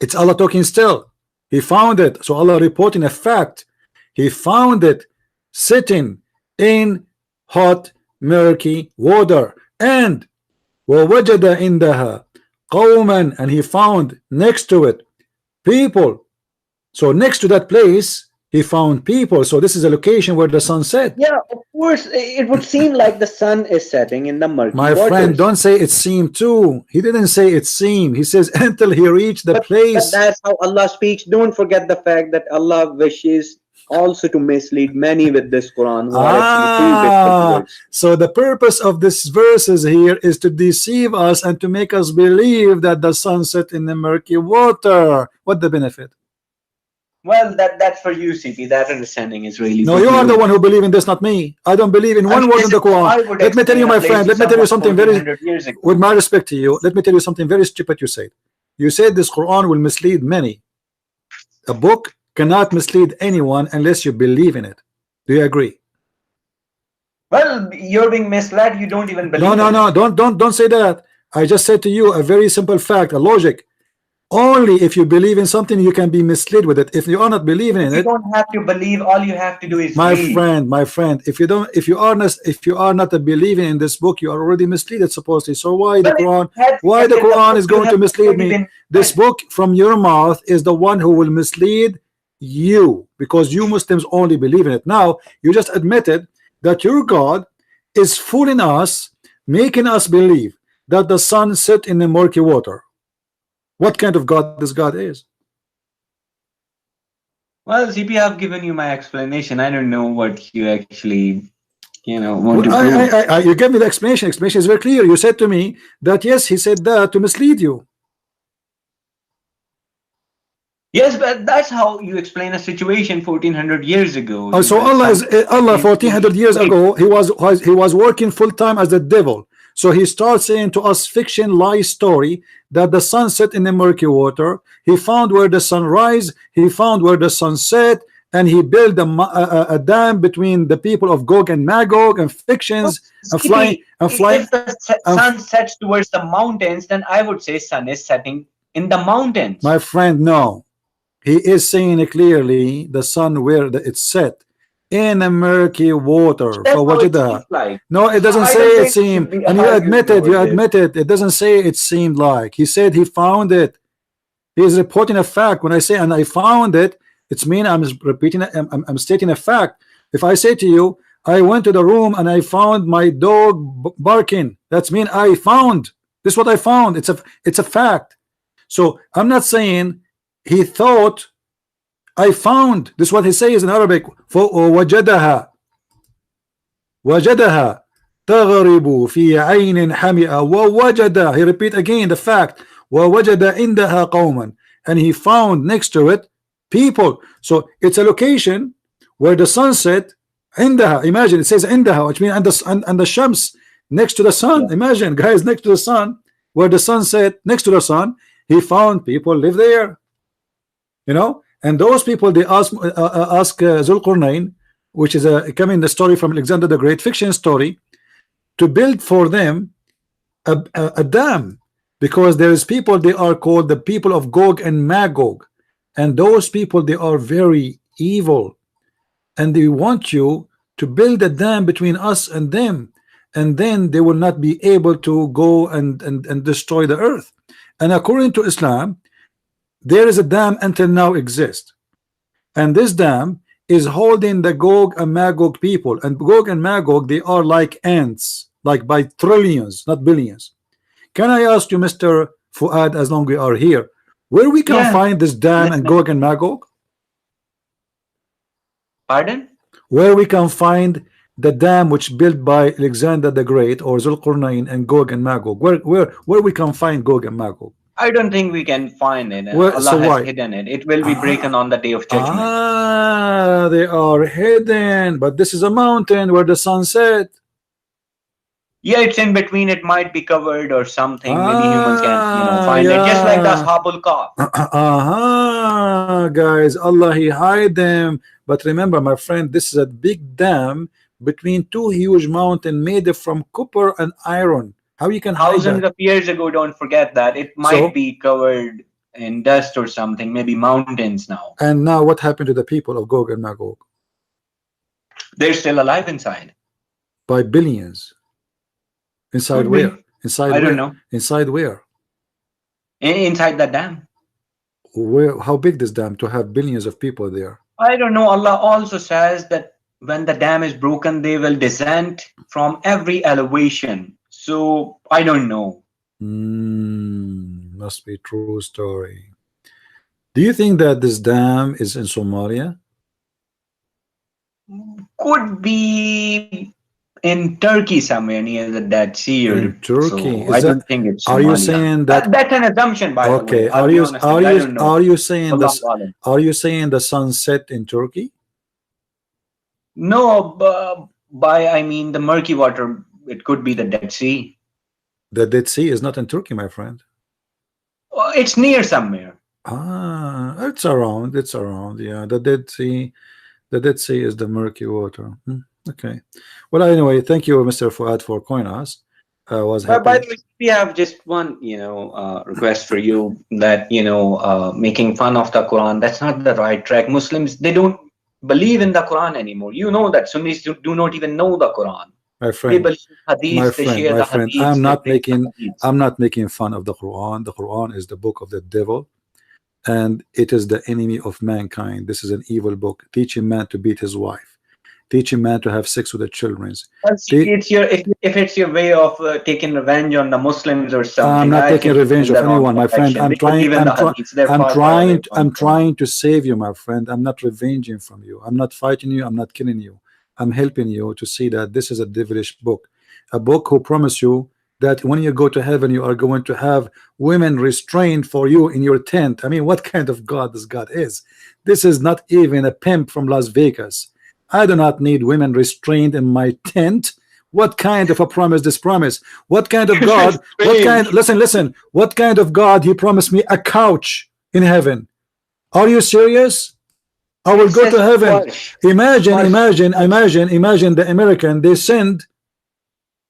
It's Allah talking still. He found it. So Allah reporting a fact. He found it sitting in hot, murky water. And وَوَجَدَ عِنْدَهَا قَوْمًا, and he found next to it people. So next to that place he found people. So this is a location where the sun set. Yeah, of course. It would seem like the sun is setting in the murky My waters. friend, don't say it seemed too. He didn't say it seemed. He says until he reached the place. But that's how Allah speaks. Don't forget the fact that Allah wishes also to mislead many with this Quran. So the purpose of this verses here is to deceive us and to make us believe that the sun set in the murky water. What the benefit? Well, that's for you, CP. That understanding is really. No, you are the one who believe in this, not me. I don't believe in one word in the Quran. Let me tell you, my friend. Let me tell you something very. With my respect to you, let me tell you something very stupid. You said. You said this Quran will mislead many. A book cannot mislead anyone unless you believe in it. Do you agree? Well, you're being misled. You don't even believe. No. Don't say that. I just said to you a very simple fact, a logic. Only if you believe in something you can be misled with it. If you are not believing in it, you don't have to believe. All you have to do is read. My friend, if you are not believing in this book, you are already misled supposedly. So why the Quran is going to mislead me? This book from your mouth is the one who will mislead you, because you Muslims only believe in it. Now you just admitted that your God is fooling us, making us believe that the sun set in the murky water. What kind of God this God is? Well, CP, I've given you my explanation. I don't know what you actually, want to prove. You gave me the explanation. Explanation is very clear. You said to me that yes, he said that to mislead you. Yes, but that's how you explain a situation 1400 years ago. So Allah 1400 years ago, he was working full time as the devil. So he starts saying to us fiction lie story that the sun set in the murky water. He found where the sun rise, he found where the sun set, and he built a dam between the people of Gog and Magog and fictions and flying. If the sun sets towards the mountains, then I would say sun is setting in the mountains. My friend, no. He is saying clearly the sun where it's set in a murky water. Like. No, it doesn't say it seemed, and you admitted it doesn't say it seemed like. He said he found it. He is reporting a fact. When I say and I found it, it's mean I'm repeating it. I'm stating a fact. If I say to you, I went to the room and I found my dog barking, that's mean I found. This is what I found. It's a fact. So I'm not saying he thought I found. This is what he says in Arabic. وَوَجَدَهَا تَغْرِبُ فِي عَيْنٍ حَمِئَةٍ وَوَجَدَ. He repeat again the fact. وَوَجَدَ عِنْدَهَا قَوْمًا, and he found next to it people. So it's a location where the sunset عِنْدَهَا. Imagine it says عِنْدَهَا, which means and the shams next to the sun. Yeah. Imagine guys, next to the sun, where the sun set next to the sun, he found people live there. And those people, they ask Zulqarnain, which is coming the story from Alexander the Great, fiction story, to build for them a dam, because there is people, they are called the people of Gog and Magog, and those people, they are very evil, and they want you to build a dam between us and them, and then they will not be able to go and destroy the earth. And according to Islam, there is a dam until now exists, and this dam is holding the Gog and Magog people. And Gog and Magog, they are like ants, like by trillions, not billions. Can I ask you, Mr. Fuad, as long as we are here, where we can find this dam and Gog and Magog? Pardon? Where we can find the dam which built by Alexander the Great or Zulqarnain and Gog and Magog? Where we can find Gog and Magog? I don't think we can find it. Allah has hidden it. It will be broken on the day of judgment. They are hidden, but this is a mountain where the sun set. Yeah, it's in between. It might be covered or something. Maybe humans can find it, just like the Ashabul Kahf. Guys, Allah, he hide them. But remember, my friend, this is a big dam between two huge mountains made from copper and iron. How you can hide thousands of years ago? Don't forget that it might be covered in dust or something, maybe mountains now. And now what happened to the people of Gog and Magog? They're still alive inside. By billions. Inside Could where? be. Inside I where? don't know. Inside where? Inside the dam. Where? How big this dam to have billions of people there? I don't know. Allah also says that when the dam is broken, they will descend from every elevation. So I don't know. Must be true story. Do you think that this dam is in Somalia? Could be in Turkey somewhere near the Dead Sea. In Turkey? So I don't think it's Somalia. Are you saying that? That's an assumption, by the way. Are you saying Allah this? Alam. Are you saying the sun set in Turkey? No, by I mean the murky water. It could be the Dead Sea. The Dead Sea is not in Turkey, my friend. It's near somewhere. It's around. It's around. Yeah, the Dead Sea. The Dead Sea is the murky water. Okay. Well, anyway, thank you, Mr. Fuad, for calling us. Was happy. By the way, we have just one, request for you that making fun of the Quran. That's not the right track. Muslims, they don't believe in the Quran anymore. You know that Sunnis do not even know the Quran. My friend, they believe hadiths, they share the hadiths, I'm not making fun of the Quran. The Quran is the book of the devil, and it is the enemy of mankind. This is an evil book, teaching man to beat his wife, teaching man to have sex with the children. If it's your way of taking revenge on the Muslims or something. I'm not taking revenge of anyone, my friend. I'm trying to save you, my friend. I'm not revenging from you. I'm not fighting you. I'm not killing you. I'm helping you to see that this is a devilish book, a book who promise you that when you go to heaven you are going to have women restrained for you in your tent. I mean, what kind of God this God is? This is not even a pimp from Las Vegas. I do not need women restrained in my tent. What kind of a promise this promise? What kind of God? Listen, what kind of God he promised me a couch in heaven? Are you serious? I will go to heaven. Imagine the American, they send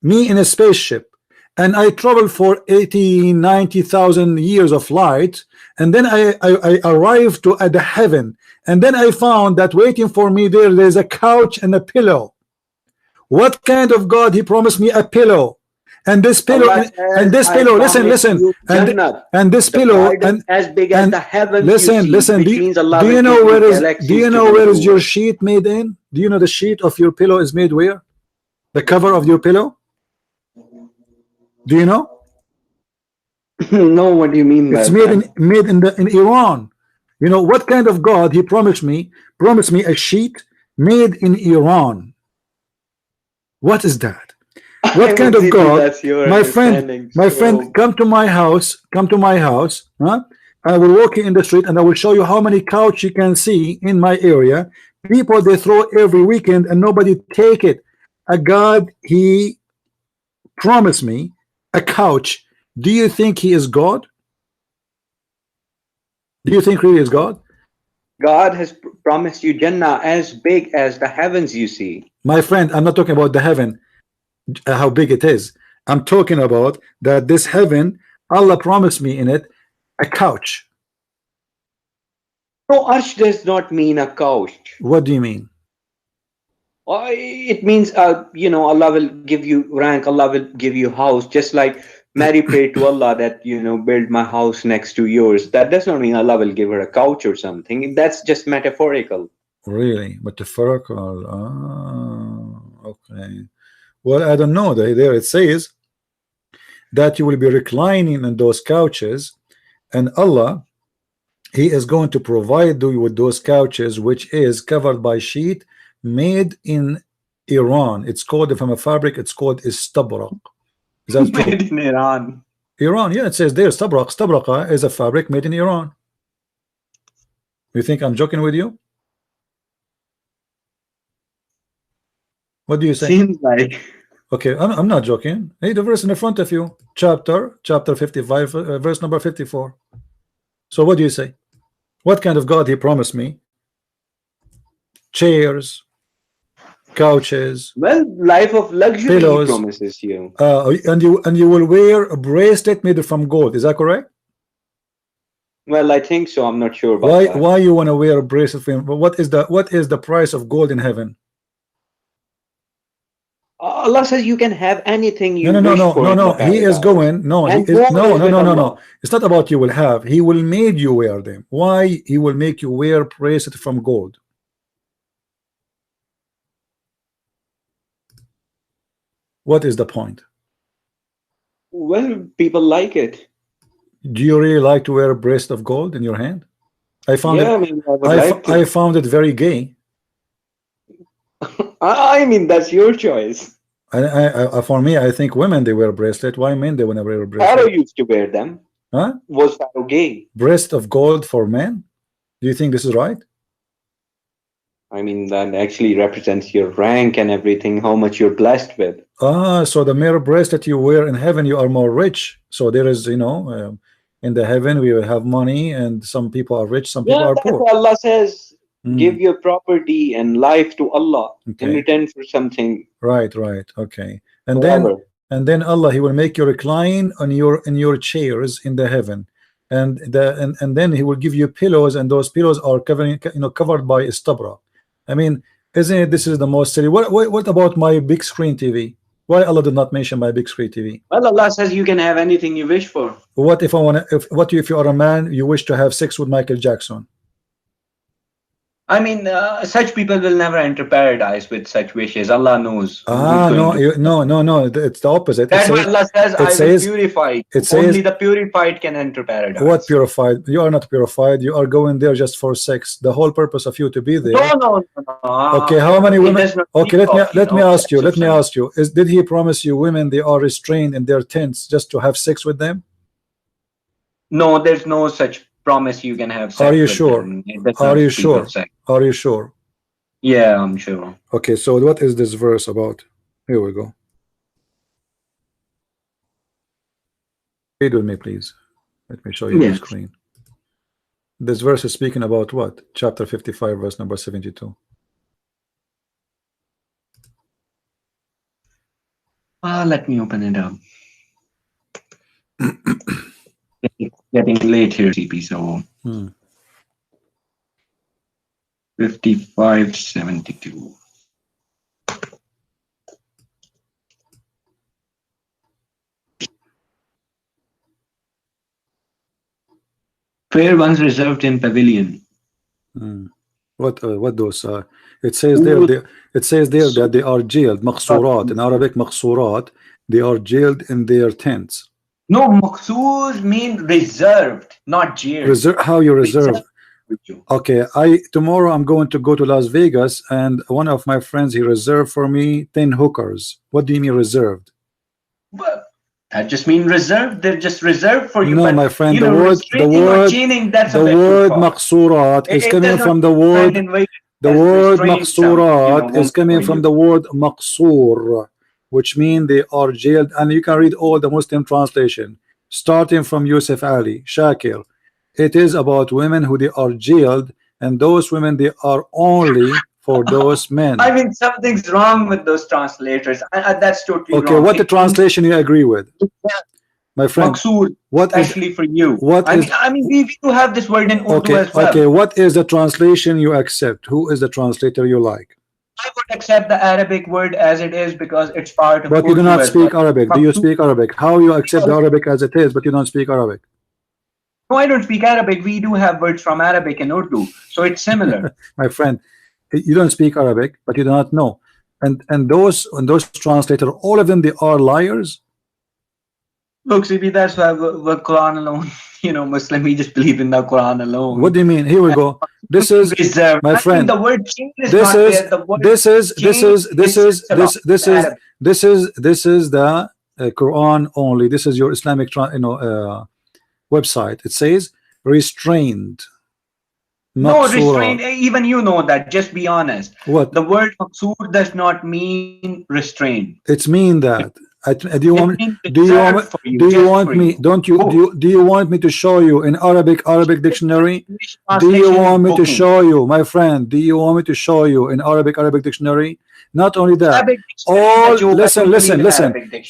me in a spaceship and I travel for 80,000-90,000 years of flight, and then I arrive to at the heaven, and then I found that waiting for me there's a couch and a pillow. What kind of God he promised me a pillow? And this pillow and this pillow, listen, and this pillow and as big as the heavens. Listen. Do you know where is your sheet made in? Do you know the sheet of your pillow is made where? The cover of your pillow? Do you know? No, what do you mean? It's made in Iran. You know what kind of God he promised me? Promised me a sheet made in Iran. What is that? What kind of God? My friend, come to my house. Huh? I will walk you in the street and I will show you how many couch you can see in my area. People they throw every weekend and nobody take it. A God, he promised me a couch. Do you think he is God? Do you think he is God? God has promised you Jannah as big as the heavens you see. My friend, I'm not talking about the heaven, how big it is. I'm talking about that this heaven, Allah promised me in it a couch. No, arsh does not mean a couch. What do you mean? It means Allah will give you rank, Allah will give you house, just like Mary prayed to Allah that build my house next to yours. That does not mean Allah will give her a couch or something. That's just metaphorical. Really? Metaphorical. Okay. Well, I don't know. There it says that you will be reclining in those couches, and Allah, he is going to provide you with those couches, which is covered by sheet made in Iran. It's called, from a fabric, it's called istabrak. Is that true? Made in Iran. Iran, yeah, it says there istabrak. Istabraka is a fabric made in Iran. You think I'm joking with you? What do you say? Seems like. Okay, I'm not joking. Hey, the verse in the front of you, chapter 55, verse number 54. So what do you say? What kind of God he promised me? Chairs, couches, well, life of luxury pillows, he promises you. And you will wear a bracelet made from gold. Is that correct? Well, I think so. I'm not sure about that. Why you want to wear a bracelet for him? What is the price of gold in heaven? Allah says you can have anything you No. wish for. No. He is going. No. He And is, gold no. is No. with No. No. Allah. No. It's not about you will have. He will make you wear them. Why he will make you wear bracelet from gold? What is the point? Well, people like it. Do you really like to wear a bracelet of gold in your hand? I found Yeah, it. I mean, I would like to. I found it very gay. I mean, that's your choice. For me, I think women they wear a bracelet. Why men they want to wear a Pharaoh bracelet? used to wear them. Huh? Was Pharaoh gay? Breast of gold for men? Do you think this is right? I mean, that actually represents your rank and everything, how much you're blessed with. Ah, so the mere bracelet you wear in heaven, you are more rich. So there is, in the heaven we will have money, and some people are rich, some people Yeah, are that's poor. what Allah says. Mm. Give your property and life to Allah in Okay. return for something. Right. Okay. And Forever. then Allah, He will make you recline on your chairs in the heaven, and then He will give you pillows, and those pillows are covered by istabra. I mean, isn't it? This is the most silly. What about my big screen TV? Why Allah did not mention my big screen TV? Well, Allah says you can have anything you wish for. What if I want to? If you are a man, you wish to have sex with Michael Jackson? I mean, such people will never enter paradise with such wishes. Allah knows. No. It's the opposite. That's why Allah says, I will purify. Only the purified can enter paradise. What purified? You are not purified. You are going there just for sex. The whole purpose of you to be there. No. Okay, how many women? Okay, let me ask you. Did He promise you women they are restrained in their tents just to have sex with them? No, there's no such promise you can have sex. Are you sure? Are you sure? Are you sure? Yeah, I'm sure. Okay, so what is this verse about? Here we go. Read with me, please. Let me show you the screen. This verse is speaking about what? Chapter 55, verse number 72. Let me open it up. Getting late here, CP, so 55:72. Fair ones reserved in pavilion. What those? It says there. It says there that they are jailed. Maqsurat in Arabic. Maqsurat. They are jailed in their tents. No, maqsoor mean reserved, not jailed. How you reserve? Okay, tomorrow I'm going to go to Las Vegas, and one of my friends he reserved for me 10 hookers. What do you mean reserved? Well, that just means reserved. They're just reserved for you. No, but, my friend, the word maqsurat is coming from the word. The word maqsurat is coming from the word maqsur, which means they are jailed. And you can read all the Muslim translation, starting from Yusuf Ali, Shakir. It is about women who they are jailed, and those women they are only for those men. I mean, something's wrong with those translators. That's totally wrong. Okay, what the translation you agree with? My friend, Maqsoor, especially for you. I mean, we do have this word in Urdu as well. Okay, what is the translation you accept? Who is the translator you like? I would accept the Arabic word as it is because it's part of. But you do not speak Arabic. Do you speak Arabic? How you accept the Arabic as it is, but you don't speak Arabic? No, I don't speak Arabic. We do have words from Arabic and Urdu, so it's similar. My friend, you don't speak Arabic, but you do not know. And those translators, all of them, they are liars. Look, CB, that's why we're Quran alone. Muslim, we just believe in the Quran alone. What do you mean? Here we go. This is my friend. The word change is this not is there. The word this is the Quran only. This is your Islamic website. It says restrained. No, restrained. Even you know that. Just be honest. What? The word maqsoor does not mean restrained. It's mean that. Do you want me to show you in Arabic dictionary? Do you want me to show you, my friend? Do you want me to show you in Arabic dictionary? Not only that, listen.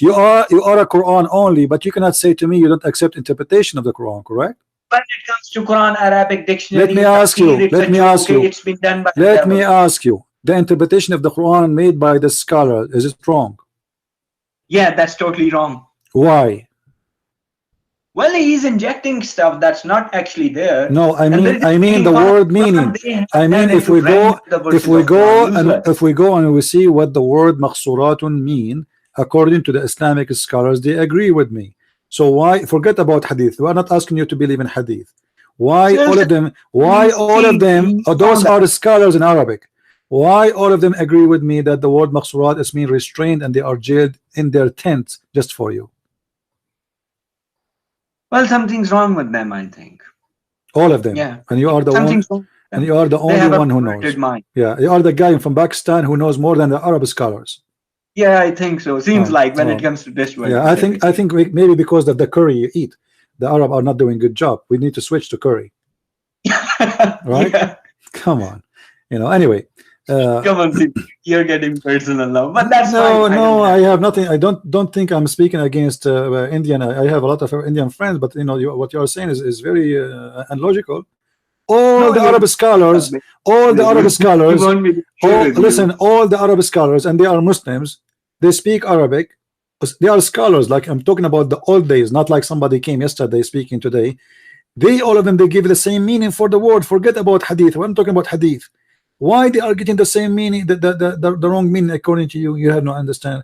You are a Quran only, but you cannot say to me you don't accept interpretation of the Quran, correct? when it comes to Quran Arabic dictionary, Let me ask you. Let me ask you. It's been done by Let me ask you. The interpretation of the Quran made by the scholar, is it wrong? Yeah, that's totally wrong. Why? Well, he's injecting stuff that's not actually there. No, I mean the word meaning. I mean, if we go and we see what the word maqsuratun mean according to the Islamic scholars, they agree with me. So why forget about hadith? We are not asking you to believe in hadith. Why all of them? Why all of them? Those are the scholars in Arabic. Why all of them agree with me that the word maqsurat is mean restrained and they are jailed in their tents just for you? Well, something's wrong with them, I think. All of them. Yeah. And you are the one. And you are the only one who knows. Mind. Yeah, you are the guy from Pakistan who knows more than the Arab scholars. Yeah, I think so. Seems like when it comes to this one. Yeah, I think maybe because of the curry you eat, the Arab are not doing a good job. We need to switch to curry. Right? Yeah. Come on. Anyway. Come on, you're getting personal now, but that's fine. No, I have nothing. I don't think I'm speaking against Indian. I have a lot of Indian friends, but what you are saying is very unlogical. All the Arab scholars, all the Arab scholars, and they are Muslims. They speak Arabic. They are scholars. Like I'm talking about the old days, not like somebody came yesterday speaking today. All of them, they give the same meaning for the word. Forget about hadith. I'm talking about hadith. Why they are getting the same meaning, the wrong meaning according to you? You have no understand.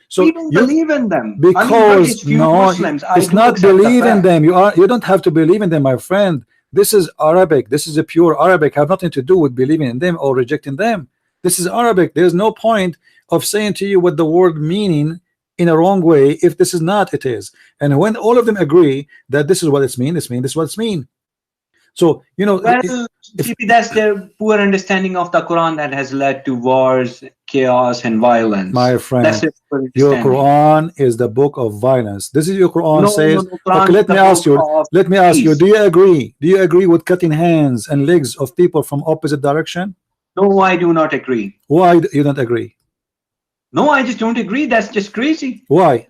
So you don't believe in them because it's not believe in them. You don't have to believe in them, my friend. This is Arabic. This is a pure Arabic. Have nothing to do with believing in them or rejecting them. This is Arabic. There's no point of saying to you what the word meaning in a wrong way if this is not it is. And when all of them agree that this is what it's mean, this is what it's mean. So that's their poor understanding of the Quran that has led to wars, chaos, and violence. My friend, your Quran is the book of violence. This is your Quran says. Okay, let me ask you. Do you agree? Do you agree with cutting hands and legs of people from opposite direction? No, I do not agree. Why you don't agree? No, I just don't agree. That's just crazy. Why?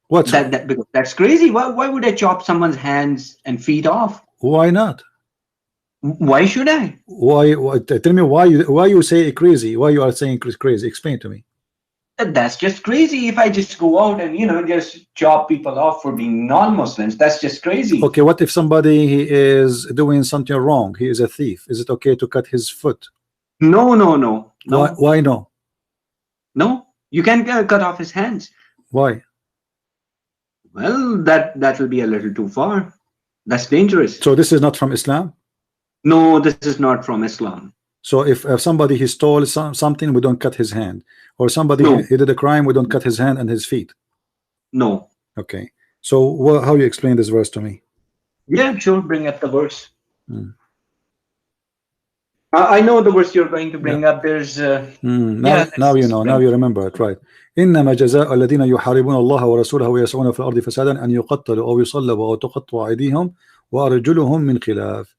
What's because that's crazy. Why would I chop someone's hands and feet off? Why not? Why should I? Why? Tell me why you say crazy. Why you are saying crazy? Explain to me. That's just crazy. If I just go out and just chop people off for being non-Muslims, that's just crazy. Okay, what if somebody is doing something wrong? He is a thief. Is it okay to cut his foot? No. Why no? No, you can cut off his hands. Why? Well, that will be a little too far. That's dangerous. So this is not from Islam? No, this is not from Islam. So if somebody he stole something, we don't cut his hand, or somebody he did a crime, we don't cut his hand and his feet. No. Okay. So how you explain this verse to me? Yeah, sure. Bring up the verse. I know the verse you're going to bring up. There's now you know. Now you remember it, right? إنما جزاء الذين يحاربون الله ورسوله ويسعون في الأرض فسادا أن يقتلوا أو يصلبوا أو تقطع أيديهم وأرجلهم من خلاف.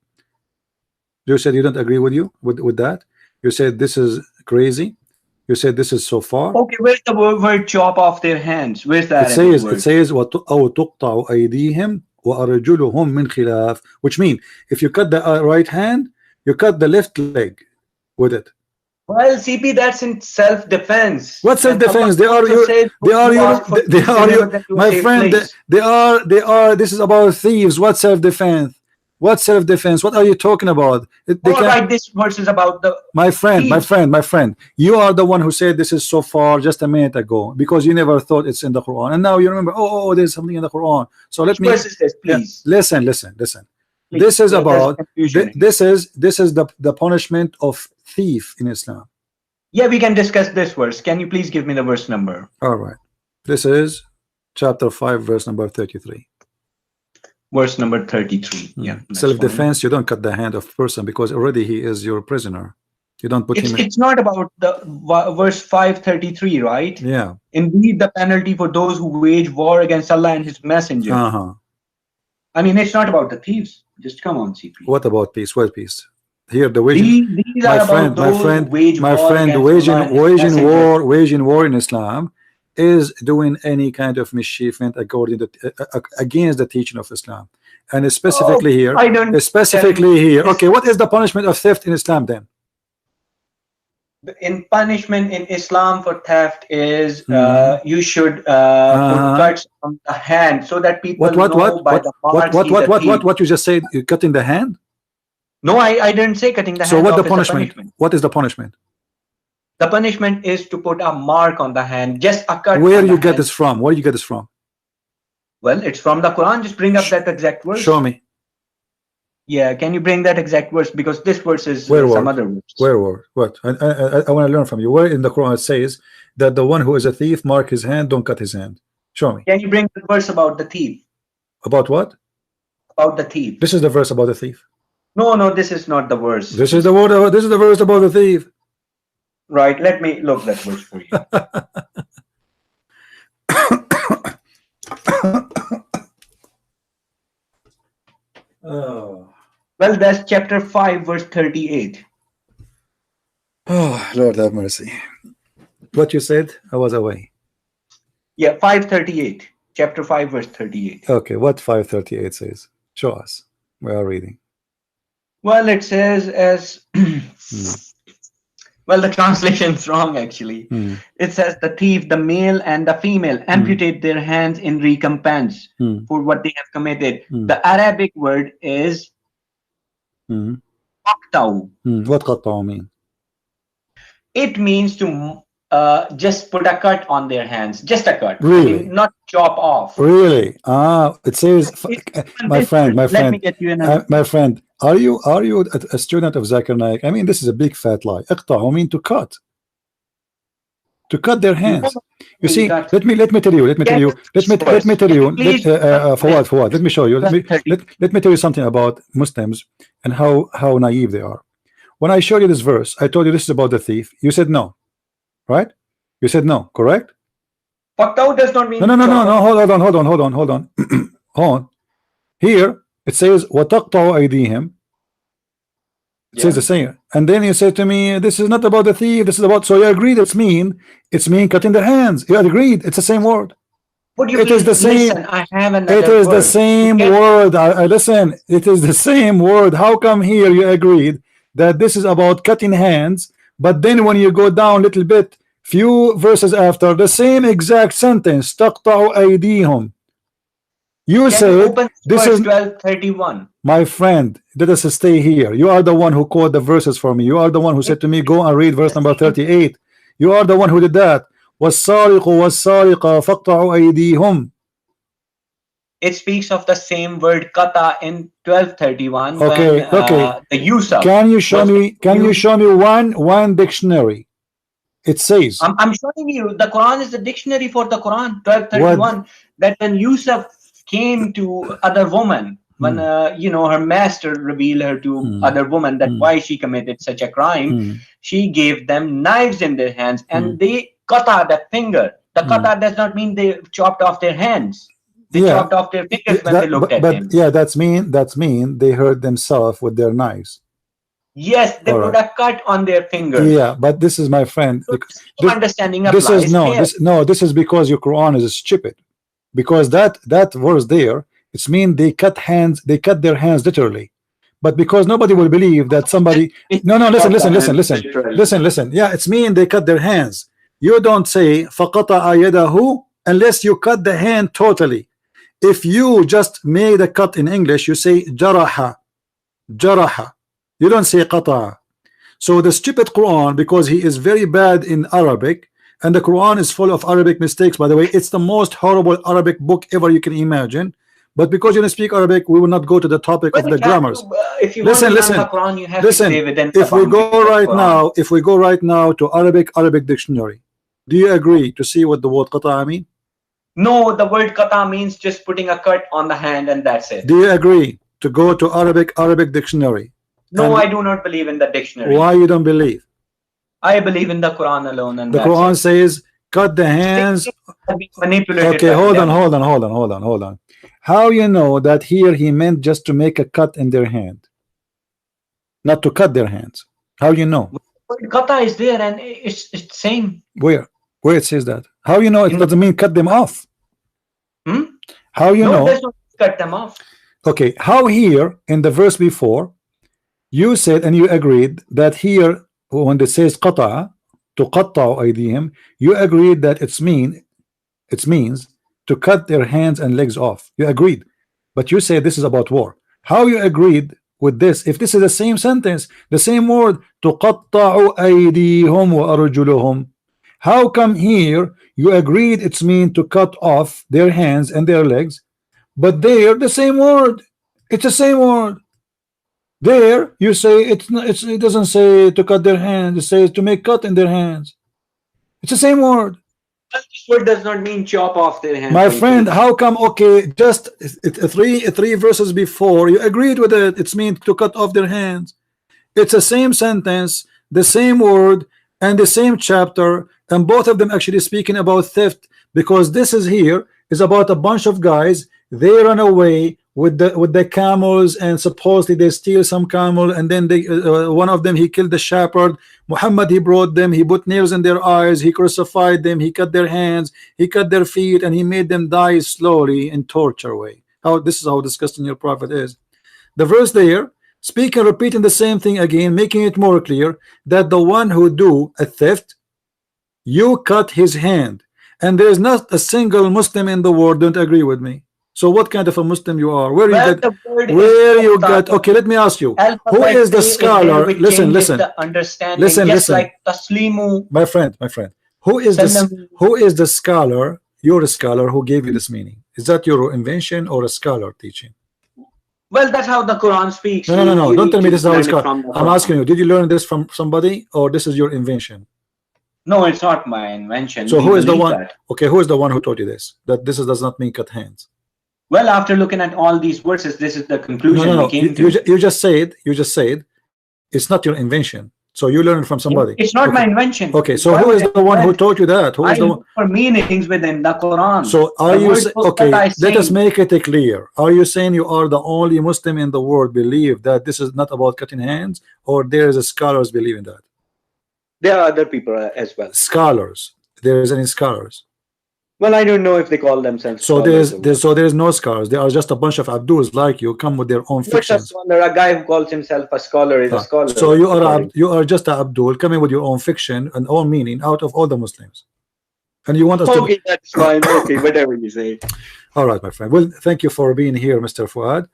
You said you don't agree with that. You said this is crazy. You said this is so far. Okay, where's the word chop off their hands? Where's that? It says أو تقطع أيديهم وأرجلهم من خلاف, which means if you cut the right hand, you cut the left leg with it. Well, CP, that's in self-defense. What self-defense? They are my friend. They are. This is about thieves. What self-defense? What self-defense? What are you talking about? This verse is about the. My friend. You are the one who said this is so far just a minute ago because you never thought it's in the Quran, and now you remember. Oh, there's something in the Quran. So let me. Which verse is this, please? Listen. Please, this is about. This is the punishment of thief in Islam. Yeah, we can discuss this verse. Can you please give me the verse number? All right. This is chapter 5, verse number 33. Verse number 33. Yeah. Self-defense, you don't cut the hand of person because already he is your prisoner. You don't put him in. It's not about the verse 533, right? Yeah. Indeed, the penalty for those who wage war against Allah and his messenger. I mean, it's not about the thieves. Just come on, CP. What about peace? What peace? Here the waging, my friend, waging war in Islam is doing any kind of mischievement according to against the teaching of Islam, and specifically here, I don't specifically here. Okay, what is the punishment of theft in Islam then? In punishment in Islam for theft is you should put cuts on the hand so that people know by the marks he's a thief. What you just said? You cutting the hand? No, I didn't say cutting the hand. So what off the punishment? What is the punishment? The punishment is to put a mark on the hand, just a cut. Where you get this from? Where you get this from? Well, it's from the Quran. Just bring up that exact verse. Show me. Yeah, can you bring that exact verse? Because this verse is some other verse. Where word? What? I want to learn from you. Where in the Quran it says that the one who is a thief mark his hand, don't cut his hand? Show me. Can you bring the verse about the thief? About what? About the thief. This is the verse about the thief. No, this is not the verse. This is the word. This is the verse about the thief. Right. Let me look that verse for you. Oh. Well, that's chapter 5, verse 38. Oh, Lord have mercy. What you said, I was away. Yeah, 5:38. Chapter 5, verse 38. Okay, what 5:38 says? Show us. We are reading. Well, it says as well, the translation is wrong actually. It says the thief, the male and the female, amputate their hands in recompense for what they have committed. The Arabic word is qata'u. What qata'u mean? It means to just put a cut on their hands, just a cut. Really? I mean, not chop off. Really? It says, my friend, Let me get you another. my friend, are you a student of Zakir Naik? I mean, this is a big fat lie. Iqta'u mean to cut their hands. You see, let me tell you. Fawad, let me show you. Let me tell you something about Muslims and how naive they are. When I showed you this verse, I told you this is about the thief. You said no, right? You said no, correct? Qata'u does not mean no. Hold on. Here it says وَتَقْطَعُ أَيْدِيهِمْ. It says the same, and then you say to me, "This is not about the thief. This is about." So you agreed. It's mean cutting their hands. You agreed. It's the same word. It is the same. Listen, I have another it is word. The same word. I listen. It is the same word. How come here you agreed that this is about cutting hands, but then when you go down a little bit, few verses after, the same exact sentence, تَقْطَعُ أَيْدِيهِمْ. You said this is 12:31. My friend, let us stay here. You are the one who quoted the verses for me. You are the one who said to me, go and read verse number 38. You are the one who did that. وَالسَّارِقُ وَالسَّارِقَ فَاقْطَعُوا أَيْدِيهِمْ. It speaks of the same word kata in 12:31. Okay, when, the use of. Can you show me one dictionary? It says. I'm showing you. The Quran is the dictionary for the Quran. 12:31. That when Yusuf came to other woman, when her master revealed her to other woman that why she committed such a crime, she gave them knives in their hands and they kata the finger. The kata does not mean they chopped off their hands. They chopped off their fingers when they looked at him. Yeah, that's mean they hurt themselves with their knives. Yes, they put a cut on their fingers. Yeah, but this is, my friend. Understanding applies. This is because your Quran is stupid. Because that verse there, it's mean they cut their hands literally. But because nobody will believe that somebody listen. Yeah, it's mean they cut their hands. You don't say فَقَطَعَ يَدَهُ unless you cut the hand totally. If you just made a cut in English, you say jaraha. You don't say qata'a. So the stupid Quran, because he is very bad in Arabic, and the Quran is full of Arabic mistakes, by the way, it's the most horrible Arabic book ever you can imagine. But because you don't speak Arabic, we will not go to the topic of the grammars. If you listen. The Quran, you have listen. To say within If we go right now to Arabic dictionary, do you agree to see what the word qata'a mean? No, the word qata means just putting a cut on the hand and that's it. Do you agree to go to Arabic dictionary? No, I do not believe in the dictionary. Why you don't believe? I believe in the Quran alone, and the Quran says cut the hands. Okay, hold on. How you know that here he meant just to make a cut in their hand, not to cut their hands? How you know? Kata is there and it's same. Where? Where it says that? How you know it doesn't mean cut them off? How you know? It does not cut them off. Okay, how here in the verse before you said and you agreed that here when it says قطع تقطع أيديهم, you agreed that it means to cut their hands and legs off. You agreed, but you said this is about war. How you agreed with this if this is the same sentence, the same word تقطع أيديهم وأرجلهم? How come here you agreed it's mean to cut off their hands and their legs, but there the same word, it's the same word. There you say it doesn't say to cut their hands, it says to make cut in their hands. It's the same word. This word does not mean chop off their hands. My friend, how come? Okay, just three verses before you agreed with it, it's mean to cut off their hands. It's the same sentence, the same word, and the same chapter, and both of them actually speaking about theft, because this is here is about a bunch of guys. They run away with the camels, and supposedly they steal some camel, and then they one of them, he killed the shepherd. Muhammad, he brought them, he put nails in their eyes, he crucified them, he cut their hands, he cut their feet, and he made them die slowly in torture way. How this is how disgusting your prophet is. The verse there speaking, repeating the same thing again, making it more clear that the one who do a theft, you cut his hand, and there's not a single Muslim in the world don't agree with me. So what kind of a Muslim you are? Where you get? Okay, let me ask you. Who is the scholar? Listen. Like taslimu. My friend. Who is the scholar? You're a scholar who gave you this meaning. Is that your invention or a scholar teaching? Well, that's how the Quran speaks. No. Don't tell me this is how it's called. I'm asking you, did you learn this from somebody, or this is your invention? No, it's not my invention. So who is the one? Okay, who is the one who taught you this? That this does not mean cut hands. Well, after looking at all these verses, this is the conclusion we came to. You just said it's not your invention. So you learned from somebody. It's not my invention. Okay, so who is the one who taught you that? Who is the one? For meanings within the Quran. So are you okay? Let us make it clear. Are you saying you are the only Muslim in the world believe that this is not about cutting hands, or there is a scholars believe in that? There are other people as well. Scholars. There is any scholars? Well, I don't know if they call themselves. So there's no scholars. They are just a bunch of Abduls like you, come with their own fictions. A guy who calls himself a scholar is a scholar. So you are just a Abdul coming with your own fiction and own meaning out of all the Muslims, and you want us to. Okay, that's fine. Okay, whatever you say. All right, my friend. Well, thank you for being here, Mr. Fuad.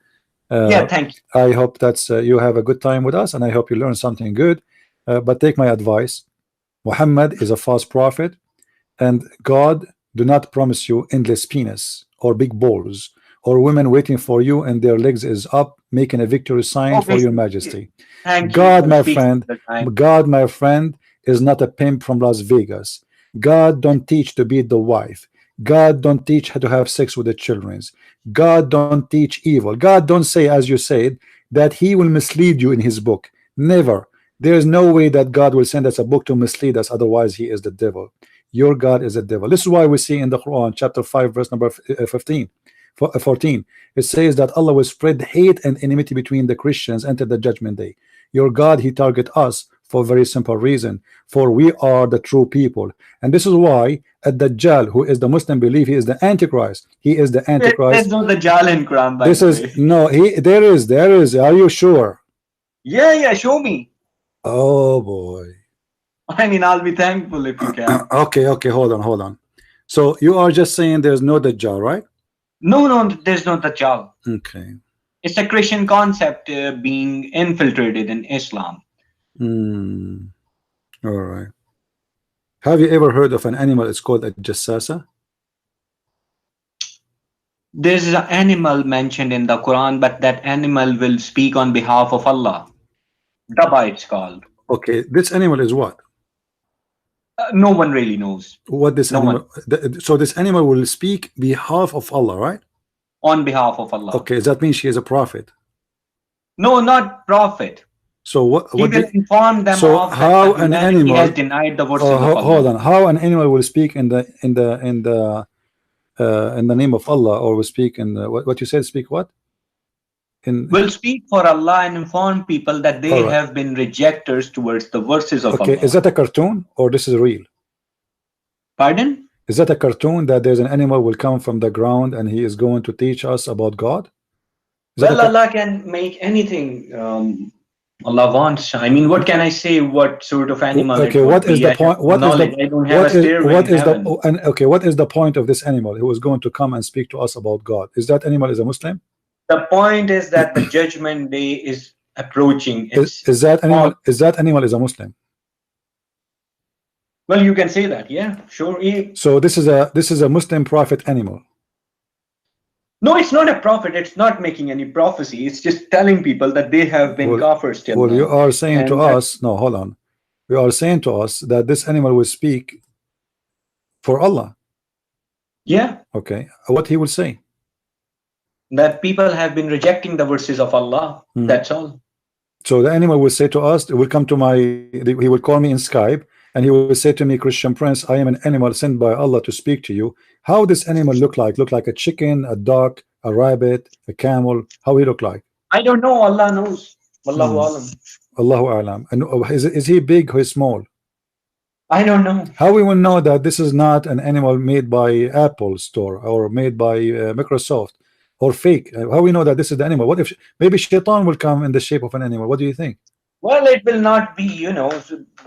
Yeah, thank you. I hope that's you have a good time with us, and I hope you learn something good. But take my advice. Muhammad is a false prophet, and God do not promise you endless penis or big balls or women waiting for you and their legs is up making a victory sign for your majesty. God, my friend, is not a pimp from Las Vegas. God don't teach to beat the wife. God don't teach how to have sex with the children. God don't teach evil. God don't say, as you said, that he will mislead you in his book. Never. There is no way that God will send us a book to mislead us, otherwise he is the devil. Your God is a devil. This is why we see in the Quran chapter 5 verse number 14 it says that Allah will spread hate and enmity between the Christians until the judgment day. Your God, he target us for a very simple reason, for we are the true people. And this is why Ad-Dajjal, who is the Muslim belief he is the Antichrist. He is the Antichrist. There's no Dajjal in Quran. This is no, there is. Are you sure? Yeah, show me. Oh boy. I mean, I'll be thankful if you can. Okay, hold on. So you are just saying there's no Dajjal, right? No, there's no Dajjal. Okay. It's a Christian concept being infiltrated in Islam. All right. Have you ever heard of an animal? It's called a jassasa. There's an animal mentioned in the Quran, but that animal will speak on behalf of Allah. Daba, it's called. Okay, this animal is what? No one really knows. What this animal? So this animal will speak behalf of Allah, right? On behalf of Allah. Okay, does that mean she is a prophet? No, not prophet. So what? He will inform them of how an animal he has denied the verses of Allah. Hold on. How an animal will speak in the name of Allah, or will speak in the, what you said? Speak what? Will speak for Allah and inform people that they have been rejectors towards the verses of Allah. Okay, is that a cartoon or this is real? Pardon? Is that a cartoon that there's an animal will come from the ground and he is going to teach us about God? Is that Well, Allah can make anything Allah wants. I mean, what can I say? What sort of animal it okay, would what is be? the I have point? no knowledge. I don't have a stairway in heaven. Okay, what is the point of this animal who is going to come and speak to us about God? Is that animal is a Muslim? The point is that the judgment day is approaching. Is that animal is a Muslim? Well, you can say that. Yeah, sure. So this is a Muslim prophet animal. No, it's not a prophet. It's not making any prophecy. It's just telling people that they have been kafirs till well, now. you are saying And to us, no, hold on. You are saying to us that this animal will speak for Allah. Yeah. Okay. What he will say? That people have been rejecting the verses of Allah. That's all. So the animal will say to us, it will come to he will call me in Skype and he will say to me, Christian Prince, I am an animal sent by Allah to speak to you. How this animal look like? Look like a chicken, a duck, a rabbit, a camel? How he look like? I don't know. Allah knows. Wallahu alam. Allahu alam. And is he big or small? I don't know. How we will know that this is not an animal made by Apple Store or made by Microsoft or fake? How we know that this is the animal? What if maybe Shaitan will come in the shape of an animal? What do you think? Well, it will not be, you know,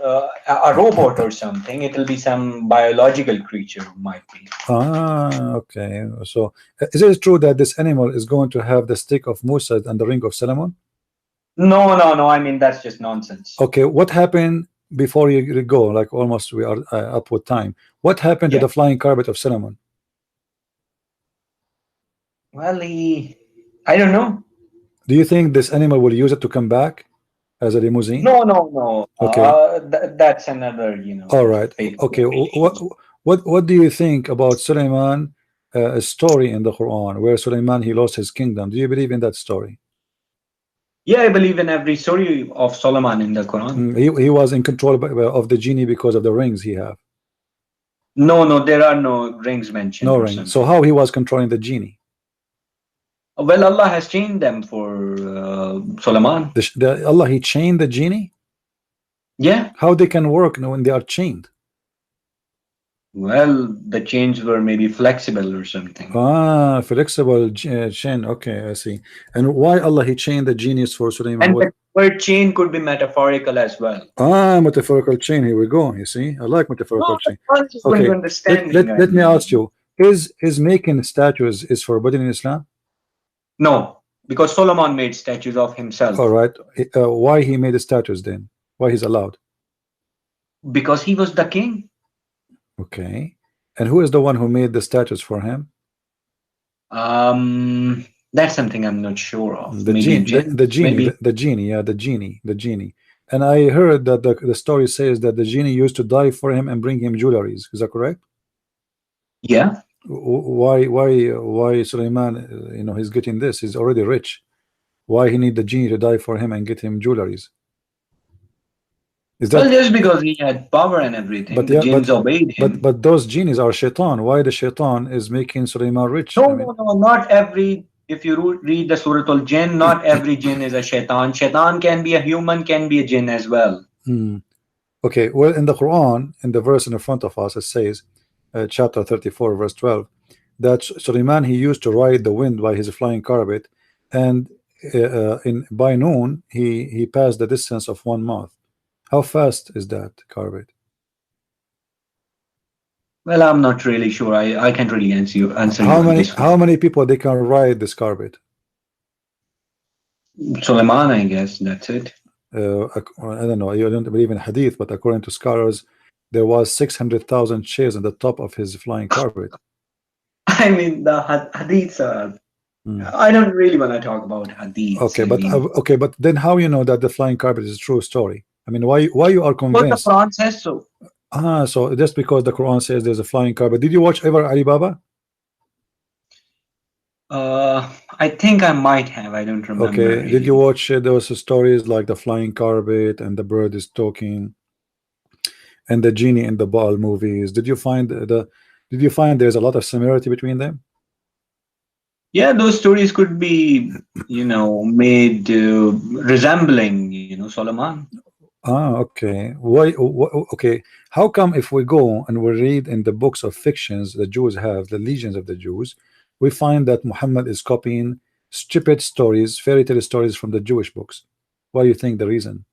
a robot or something. It will be some biological creature, might be. Ah, okay. So, is it true that this animal is going to have the stick of Musa and the ring of Solomon? No, no, no. I mean, that's just nonsense. Okay, what happened before you go? Like almost we are up with time. What happened to the flying carpet of Solomon? Well, I don't know. Do you think this animal will use it to come back as a limousine? No, no, no. Okay, that's another, you know. all right. Okay, what do you think about Suleiman? A story in the Quran where Suleiman he lost his kingdom. Do you believe in that story? Yeah, I believe in every story of Solomon in the Quran. He was in control of the genie because of the rings he have. No, no, there are no rings mentioned. No rings. So how he was controlling the genie? Well, Allah has chained them for Solomon. Allah he chained the genie? Yeah. How they can work when they are chained? Well, the chains were maybe flexible or something. Ah, flexible chain. Okay, I see. And why Allah he chained the genies for Sulaiman? And the word chain could be metaphorical as well. Ah, metaphorical chain. Here we go. You see, I like metaphorical chain. Okay, let me ask you: Is making statues is forbidden in Islam? No, because Solomon made statues of himself. All right. Why he made the statues then? Why he's allowed? Because he was the king. Okay. And who is the one who made the statues for him? That's something I'm not sure of. The genie. And I heard that the story says that the genie used to die for him and bring him jewelries. Is that correct? Yeah. Why Suleiman, you know, he's getting this? He's already rich. Why he need the genie to die for him and get him jewelries? Is that, well, just because he had power and everything, but the jinns obeyed him. But those genies are shaitan. Why the shaitan is making Suleiman rich? No, no, not every. If you read the Surah Al-Jinn, not every jinn is a shaitan. Shaitan can be a human, can be a jinn as well. Okay, well, in the Quran, in the verse in front of us, it says, chapter 34, verse 12, that Suleiman he used to ride the wind by his flying carpet, and by noon he passed the distance of 1 month. How fast is that carpet? Well, I'm not really sure. I can't really answer you. How many people they can ride this carpet? Suleiman, I guess that's it. I don't know. You don't believe in Hadith, but according to scholars, there was 600,000 chairs on the top of his flying carpet. I mean, the Hadiths are. I don't really want to talk about Hadith. Okay, but then how you know that the flying carpet is a true story? I mean, why you are convinced? But the Quran says so. Ah, so just because the Quran says there's a flying carpet. Did you watch ever Alibaba? I think I might have. I don't remember. Okay. Really. Did you watch those stories like the flying carpet and the bird is talking, and the genie in the ball movies? Did you find there's a lot of similarity between them? Yeah, those stories could be, you know, made resembling, you know, Solomon. Ah, okay. Why? Okay. How come if we go and we read in the books of fictions the Jews have, the legions of the Jews, we find that Muhammad is copying stupid stories, fairy tale stories from the Jewish books? Why do you think the reason?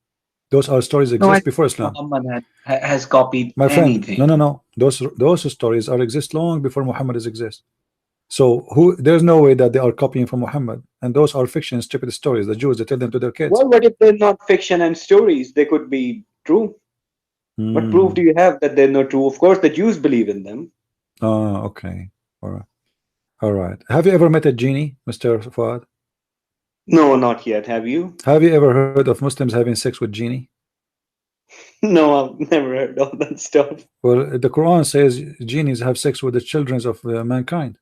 Those are stories No, I exist before think Islam. Muhammad has copied My friend, no, anything. no, no. Those stories are exist long before Muhammad is exist. So there's no way that they are copying from Muhammad, and those are fiction, stupid stories. The Jews, they tell them to their kids. Well, what if they're not fiction and stories? They could be true. What proof do you have that they're not true? Of course, the Jews believe in them. Oh, okay. All right. All right. Have you ever met a genie, Mr. Fuad? No, not yet. Have you? Have you ever heard of Muslims having sex with genie? No, I've never heard of that stuff. Well, the Quran says genies have sex with the children of mankind.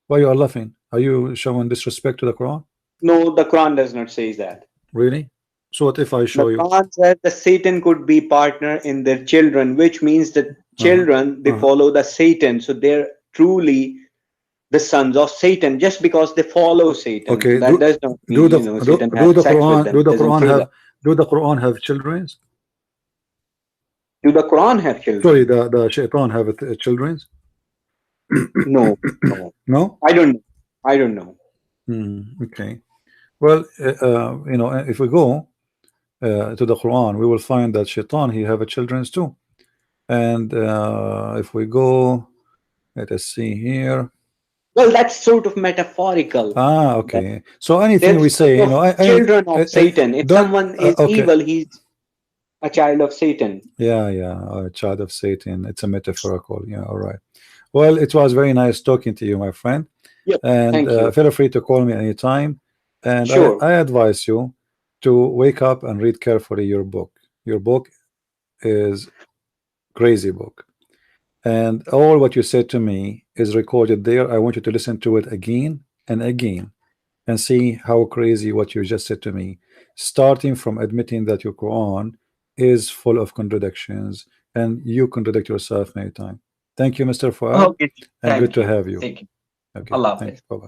Why you are laughing? Are you showing disrespect to the Quran? No, the Quran does not say that. Really? So what if I The show you? Quran says that Satan could be partner in their children, which means that children, they follow the Satan. So they're truly the sons of Satan just because they follow Satan. Okay. That does not mean, Satan has sex with them. Do the Doesn't Quran say have that. do the Quran have children? Do the Quran have children? Sorry, the shaitan have children? No, no. No? I don't know. I don't know. Okay. Well, if we go to the Quran, we will find that shaitan, he have a children too. And if we go, let us see here. Well, that's sort of metaphorical. Ah, okay. So anything we say, children of Satan. If someone is okay. evil, he's a child of Satan. Yeah, a child of Satan. It's a metaphorical. Yeah, all right. Well, it was very nice talking to you, my friend. Yep, and thank you. Feel free to call me anytime. And sure. I advise you to wake up and read carefully your book. Your book is crazy book. And all what you said to me is recorded there. I want you to listen to it again and again and see how crazy what you just said to me, starting from admitting that your Quran is full of contradictions and you contradict yourself many times. Thank you, Mr. Fuad. Okay, and good to have you. Thank you. Okay, Allah thanks. Bye-bye.